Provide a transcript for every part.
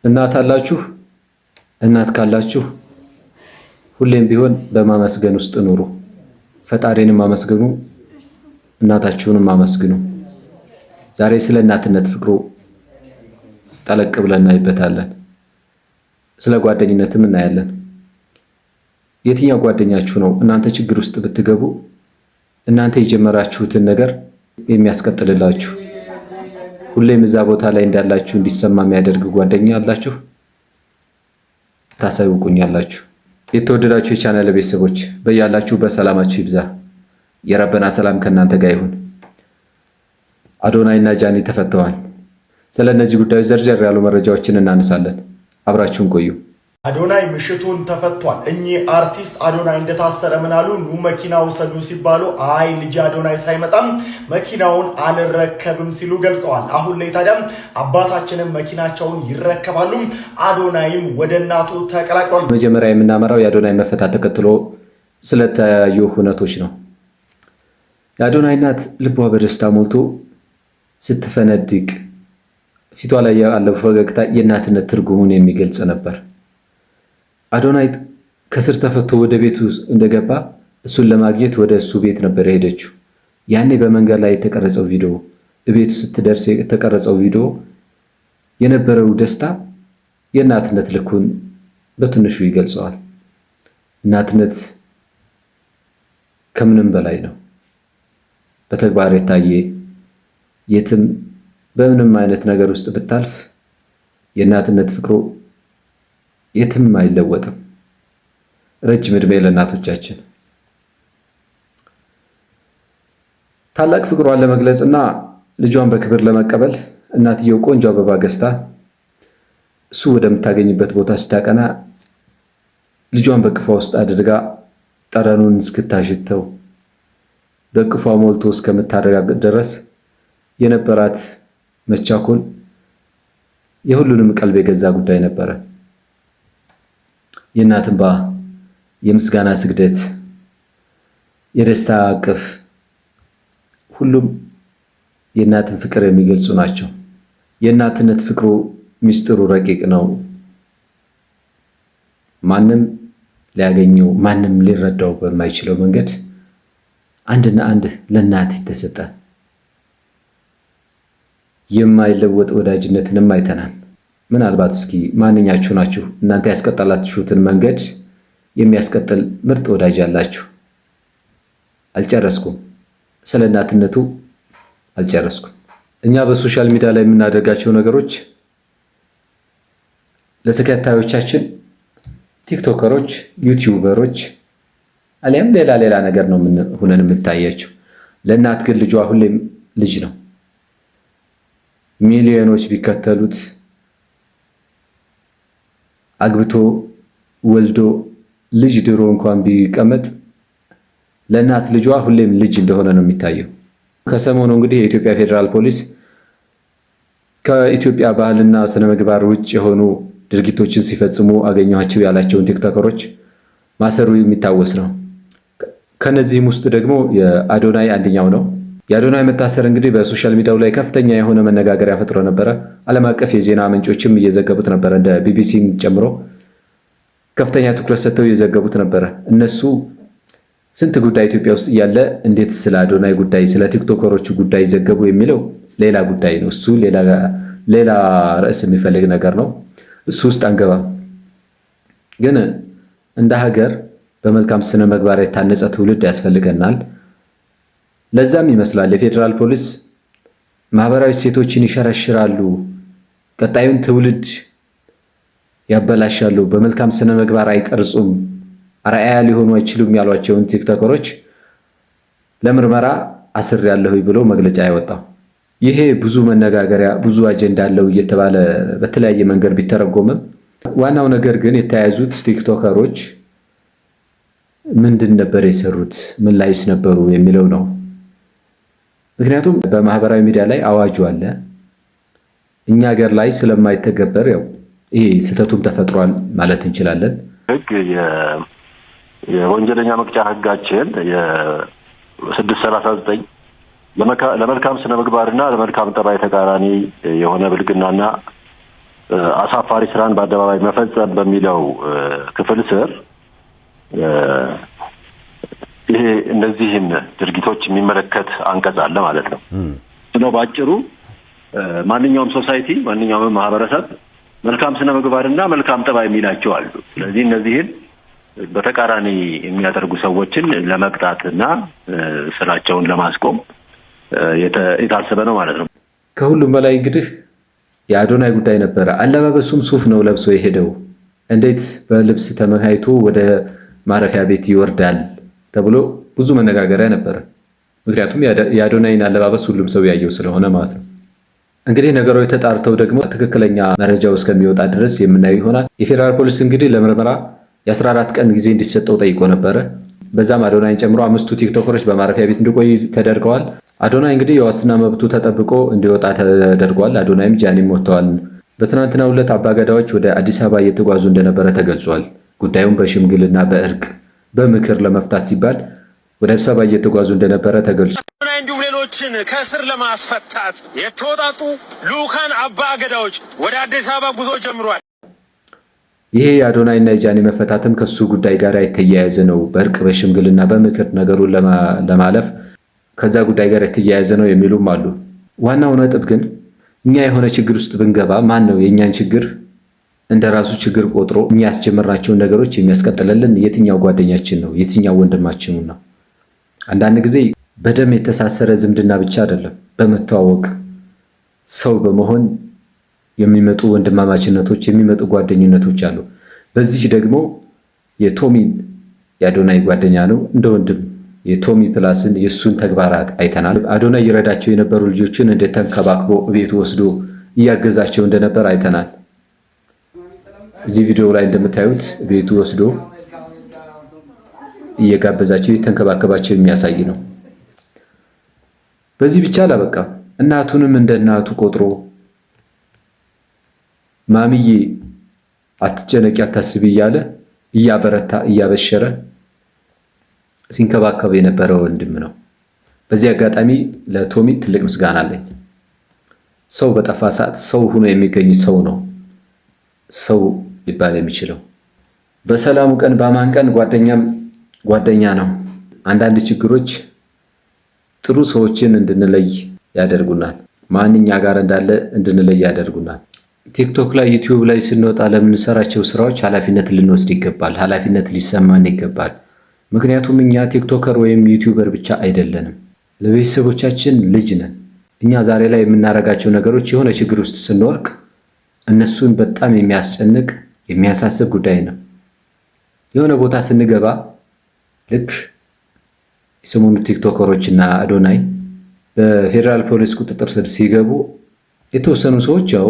እናት አላችሁ? እናት ካላችሁ ሁሌም ቢሆን በማመስገን ውስጥ ኑሩ። ፈጣሪንም አመስግኑ፣ እናታችሁንም አመስግኑ። ዛሬ ስለ እናትነት ፍቅሩ ጠለቅ ብለን እናይበታለን። ስለ ጓደኝነትም እናያለን። የትኛው ጓደኛችሁ ነው እናንተ ችግር ውስጥ ብትገቡ እናንተ የጀመራችሁትን ነገር የሚያስቀጥልላችሁ? ሁሌም እዛ ቦታ ላይ እንዳላችሁ እንዲሰማ የሚያደርግ ጓደኛ አላችሁ? ታሳውቁኛላችሁ። የተወደዳችሁ የቻናል ቤተሰቦች በያላችሁ በሰላማችሁ ይብዛ። የረበና ሰላም ከእናንተ ጋር ይሁን። አዶናይ እና ጃኒ ተፈተዋል። ስለ እነዚህ ጉዳዮች ዘርዘር ያሉ መረጃዎችን እናነሳለን። አብራችሁን ቆዩ። አዶናይ ምሽቱን ተፈቷል። እኚህ አርቲስት አዶናይ እንደታሰረ ምን አሉ? ኑ መኪና ውሰዱ ሲባሉ አይ ልጅ አዶናይ ሳይመጣም መኪናውን አልረከብም ሲሉ ገልጸዋል። አሁን ላይ ታዲያም አባታችንም መኪናቸውን ይረከባሉ። አዶናይም ወደ እናቱ ተቀላቅሏል። መጀመሪያ የምናመራው የአዶናይ መፈታት ተከትሎ ስለተለያዩ ሁነቶች ነው። የአዶናይ እናት ልቧ በደስታ ሞልቶ ስትፈነድቅ ፊቷ ላይ ያለው ፈገግታ የእናትነት ትርጉሙን የሚገልጽ ነበር። አዶናይ ከስር ተፈቶ ወደ ቤቱ እንደገባ እሱን ለማግኘት ወደ እሱ ቤት ነበር የሄደችው። ያኔ በመንገድ ላይ የተቀረጸው ቪዲዮ፣ ቤቱ ስትደርስ የተቀረጸው ቪዲዮ የነበረው ደስታ የእናትነት ልኩን በትንሹ ይገልጸዋል። እናትነት ከምንም በላይ ነው። በተግባር የታየ የትም በምንም አይነት ነገር ውስጥ ብታልፍ የእናትነት ፍቅሩ የትም አይለወጥም። ረጅም ዕድሜ ለእናቶቻችን። ታላቅ ፍቅሯን ለመግለጽና ልጇን በክብር ለመቀበል እናትየው ቆንጆ አበባ ገዝታ እሱ ወደምታገኝበት ቦታ ስታቀና ልጇን በቅፏ ውስጥ አድርጋ ጠረኑን እስክታሽተው በቅፏ ሞልቶ እስከምታረጋግጥ ድረስ የነበራት መቻኮል የሁሉንም ቀልብ የገዛ ጉዳይ ነበረ። የእናት እንባ፣ የምስጋና ስግደት፣ የደስታ እቅፍ፣ ሁሉም የእናትን ፍቅር የሚገልጹ ናቸው። የእናትነት ፍቅሩ ሚስጥሩ ረቂቅ ነው። ማንም ሊያገኘው ማንም ሊረዳው በማይችለው መንገድ አንድና አንድ ለእናት የተሰጠ የማይለወጥ ወዳጅነትንም አይተናል። ምናልባት እስኪ ማንኛችሁ ናችሁ እናንተ ያስቀጠላችሁትን መንገድ የሚያስቀጥል ምርጥ ወዳጅ ያላችሁ? አልጨረስኩም። ስለ እናትነቱ አልጨረስኩም። እኛ በሶሻል ሚዲያ ላይ የምናደርጋቸው ነገሮች ለተከታዮቻችን ቲክቶከሮች፣ ዩቲዩበሮች አሊያም ሌላ ነገር ነው ሁነን የምታያቸው። ለእናት ግን ልጇ ሁሌም ልጅ ነው። ሚሊዮኖች ቢከተሉት አግብቶ ወልዶ ልጅ ድሮ እንኳን ቢቀመጥ ለእናት ልጇ ሁሌም ልጅ እንደሆነ ነው የሚታየው። ከሰሞኑ እንግዲህ የኢትዮጵያ ፌዴራል ፖሊስ ከኢትዮጵያ ባህልና ስነ ምግባር ውጭ የሆኑ ድርጊቶችን ሲፈጽሙ አገኘኋቸው ያላቸውን ቲክቶከሮች ማሰሩ የሚታወስ ነው። ከነዚህም ውስጥ ደግሞ የአዶናይ አንደኛው ነው። የአዶናይ መታሰር እንግዲህ በሶሻል ሚዲያው ላይ ከፍተኛ የሆነ መነጋገሪያ ፈጥሮ ነበረ። ዓለም አቀፍ የዜና ምንጮችም እየዘገቡት ነበረ። እንደ ቢቢሲም ጨምሮ ከፍተኛ ትኩረት ሰጥተው እየዘገቡት ነበረ። እነሱ ስንት ጉዳይ ኢትዮጵያ ውስጥ እያለ እንዴት ስለ አዶናይ ጉዳይ፣ ስለ ቲክቶከሮቹ ጉዳይ ዘገቡ የሚለው ሌላ ጉዳይ ነው። እሱ ሌላ ርዕስ የሚፈልግ ነገር ነው። እሱ ውስጥ አንገባም። ግን እንደ ሀገር በመልካም ስነ ምግባር የታነጸ ትውልድ ያስፈልገናል። ለዛም ይመስላል የፌዴራል ፖሊስ ማህበራዊ እሴቶችን ይሸረሽራሉ፣ ቀጣዩን ትውልድ ያበላሻሉ፣ በመልካም ስነ ምግባር አይቀርጹም፣ አርአያ ሊሆኑ አይችሉም ያሏቸውን ቲክቶከሮች ለምርመራ አስሬያለሁ ብሎ መግለጫ ያወጣው። ይሄ ብዙ መነጋገሪያ ብዙ አጀንዳ አለው እየተባለ በተለያየ መንገድ ቢተረጎምም ዋናው ነገር ግን የተያዙት ቲክቶከሮች ምንድን ነበር የሰሩት፣ ምን ላይስ ነበሩ የሚለው ነው። ምክንያቱም በማህበራዊ ሚዲያ ላይ አዋጁ አለ። እኛ ሀገር ላይ ስለማይተገበር ያው ይሄ ስህተቱም ተፈጥሯል ማለት እንችላለን። ህግ የወንጀለኛ መቅጫ ህጋችን የ639 ለመልካም ስነ ምግባርና ለመልካም ጠባይ ተቃራኒ የሆነ ብልግናና አሳፋሪ ስራን በአደባባይ መፈጸም በሚለው ክፍል ስር ይሄ እነዚህን ድርጊቶች የሚመለከት አንቀጽ አለ ማለት ነው። ስለዚህ ባጭሩ ማንኛውም ሶሳይቲ ማንኛውም ማህበረሰብ መልካም ስነ ምግባርና መልካም ጠባይ የሚላቸው አሉ። ስለዚህ እነዚህን በተቃራኒ የሚያደርጉ ሰዎችን ለመቅጣትና ስራቸውን ለማስቆም የታሰበ ነው ማለት ነው። ከሁሉም በላይ እንግዲህ የአዶናይ ጉዳይ ነበረ። አለባበሱም ሱፍ ነው ለብሶ የሄደው። እንዴት በልብስ ተመካይቶ ወደ ማረፊያ ቤት ይወርዳል ተብሎ ብዙ መነጋገሪያ ነበረ። ምክንያቱም የአዶናይን አለባበስ ሁሉም ሰው ያየው ስለሆነ ማለት ነው። እንግዲህ ነገሮች ተጣርተው ደግሞ ትክክለኛ መረጃው እስከሚወጣ ድረስ የምናየው ይሆናል። የፌዴራል ፖሊስ እንግዲህ ለምርመራ የ14 ቀን ጊዜ እንዲሰጠው ጠይቆ ነበረ። በዛም አዶናይን ጨምሮ 5ቱ ቲክቶከሮች በማረፊያ ቤት እንዲቆዩ ተደርገዋል። አዶናይ እንግዲህ የዋስትና መብቱ ተጠብቆ እንዲወጣ ተደርጓል። አዶናይም ጃኒም ወጥተዋል። በትናንትናው ዕለት አባገዳዎች ወደ አዲስ አበባ እየተጓዙ እንደነበረ ተገልጿል። ጉዳዩም በሽምግልና በእርቅ በምክር ለመፍታት ሲባል ወደ አዲስ አበባ እየተጓዙ እንደነበረ ተገልጿል። አዶናይ እንዲሁም ሌሎችን ከእስር ለማስፈታት የተወጣጡ ልዑካን አባገዳዎች ወደ አዲስ አበባ ጉዞ ጀምሯል። ይሄ የአዶናይና የጃኒ መፈታትም ከሱ ጉዳይ ጋር የተያያዘ ነው። በእርቅ በሽምግልና በምክር ነገሩን ለማለፍ ከዛ ጉዳይ ጋር የተያያዘ ነው የሚሉም አሉ። ዋናው ነጥብ ግን እኛ የሆነ ችግር ውስጥ ብንገባ ማን ነው የእኛን ችግር እንደ ራሱ ችግር ቆጥሮ እኛ ያስጀመርናቸውን ነገሮች የሚያስቀጥልልን? የትኛው ጓደኛችን ነው? የትኛው ወንድማችን ነው? አንዳንድ ጊዜ በደም የተሳሰረ ዝምድና ብቻ አይደለም፣ በመተዋወቅ ሰው በመሆን የሚመጡ ወንድማማችነቶች የሚመጡ ጓደኝነቶች አሉ። በዚህ ደግሞ የቶሚ የአዶናይ ጓደኛ ነው እንደ ወንድም የቶሚ ፕላስን የእሱን ተግባራት አይተናል። አዶናይ ይረዳቸው የነበሩ ልጆችን እንዴት ተንከባክቦ ቤቱ ወስዶ እያገዛቸው እንደነበር አይተናል። እዚህ ቪዲዮ ላይ እንደምታዩት ቤቱ ወስዶ እየጋበዛቸው እየተንከባከባቸው የሚያሳይ ነው። በዚህ ብቻ አላበቃም። እናቱንም እንደ እናቱ ቆጥሮ ማሚዬ አትጨነቂ አታስቢ እያለ እያበረታ እያበሸረ ሲንከባከብ የነበረ ወንድም ነው። በዚህ አጋጣሚ ለቶሚ ትልቅ ምስጋና አለኝ። ሰው በጠፋ ሰዓት ሰው ሆኖ የሚገኝ ሰው ነው ሰው ሊባል የሚችለው። በሰላሙ ቀን በአማን ቀን ጓደኛም ጓደኛ ነው። አንዳንድ ችግሮች ጥሩ ሰዎችን እንድንለይ ያደርጉናል። ማንኛ ጋር እንዳለ እንድንለይ ያደርጉናል። ቲክቶክ ላይ ዩቲዩብ ላይ ስንወጣ ለምንሰራቸው ስራዎች ኃላፊነት ልንወስድ ይገባል። ኃላፊነት ሊሰማን ይገባል። ምክንያቱም እኛ ቲክቶከር ወይም ዩቲዩበር ብቻ አይደለንም። ለቤተሰቦቻችን ልጅ ነን። እኛ ዛሬ ላይ የምናደርጋቸው ነገሮች የሆነ ችግር ውስጥ ስንወርቅ እነሱን በጣም የሚያስጨንቅ የሚያሳስብ ጉዳይ ነው። የሆነ ቦታ ስንገባ ልክ የሰሞኑ ቲክቶከሮች እና አዶናይ በፌዴራል ፖሊስ ቁጥጥር ስር ሲገቡ የተወሰኑ ሰዎች ያው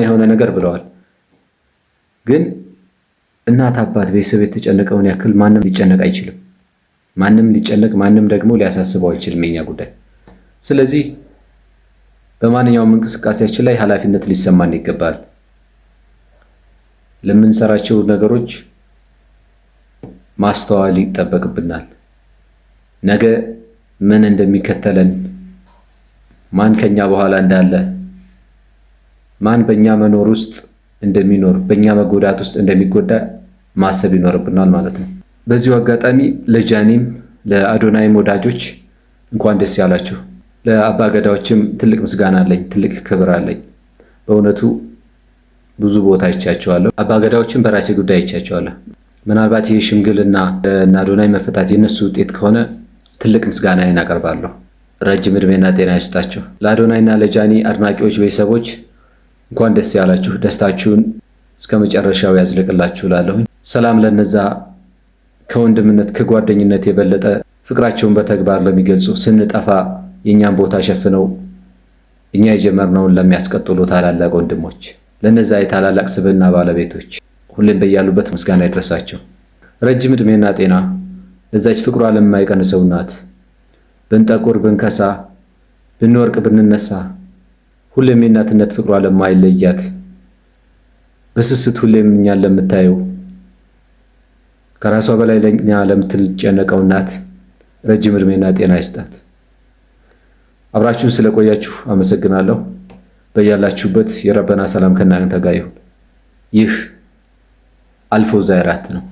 የሆነ ነገር ብለዋል። ግን እናት አባት ቤተሰብ የተጨነቀውን ያክል ማንም ሊጨነቅ አይችልም። ማንም ሊጨነቅ ማንም ደግሞ ሊያሳስበው አይችልም የኛ ጉዳይ። ስለዚህ በማንኛውም እንቅስቃሴያችን ላይ ኃላፊነት ሊሰማን ይገባል። ለምንሰራቸው ነገሮች ማስተዋል ይጠበቅብናል። ነገ ምን እንደሚከተለን፣ ማን ከኛ በኋላ እንዳለ፣ ማን በእኛ መኖር ውስጥ እንደሚኖር፣ በእኛ መጎዳት ውስጥ እንደሚጎዳ ማሰብ ይኖርብናል ማለት ነው። በዚሁ አጋጣሚ ለጃኒም ለአዶናይም ወዳጆች እንኳን ደስ ያላችሁ። ለአባገዳዎችም ትልቅ ምስጋና አለኝ፣ ትልቅ ክብር አለኝ። በእውነቱ ብዙ ቦታ አይቻቸዋለሁ። አባገዳዎችም በራሴ ጉዳይ አይቻቸዋለሁ። ምናልባት ይህ ሽምግልና እና አዶናይ መፈታት የነሱ ውጤት ከሆነ ትልቅ ምስጋናዬን አቀርባለሁ። ረጅም ዕድሜና ጤና ይስጣቸው። ለአዶናይና ለጃኒ አድናቂዎች፣ ቤተሰቦች እንኳን ደስ ያላችሁ። ደስታችሁን እስከ መጨረሻው ያዝልቅላችሁ እላለሁኝ። ሰላም ለነዛ ከወንድምነት ከጓደኝነት የበለጠ ፍቅራቸውን በተግባር ለሚገልጹ፣ ስንጠፋ የእኛን ቦታ ሸፍነው እኛ የጀመርነውን ለሚያስቀጥሉ ታላላቅ ወንድሞች፣ ለነዛ የታላላቅ ስብዕና ባለቤቶች ሁሌም በያሉበት ምስጋና ይድረሳቸው። ረጅም ዕድሜና ጤና ለዛች ፍቅሯ ለማይቀንሰው እናት፣ ብንጠቁር ብንከሳ ብንወርቅ ብንነሳ ሁሌም የእናትነት ፍቅሯ ለማይለያት በስስት ሁሌም እኛን ለምታየው ከራሷ በላይ ለኛ ለምትጨነቀው እናት ረጅም ዕድሜና ጤና ይስጣት። አብራችሁን ስለቆያችሁ አመሰግናለሁ። በያላችሁበት የረበና ሰላም ከእናንተ ጋር ይሁን። ይህ አልፎ ዛይራት ነው።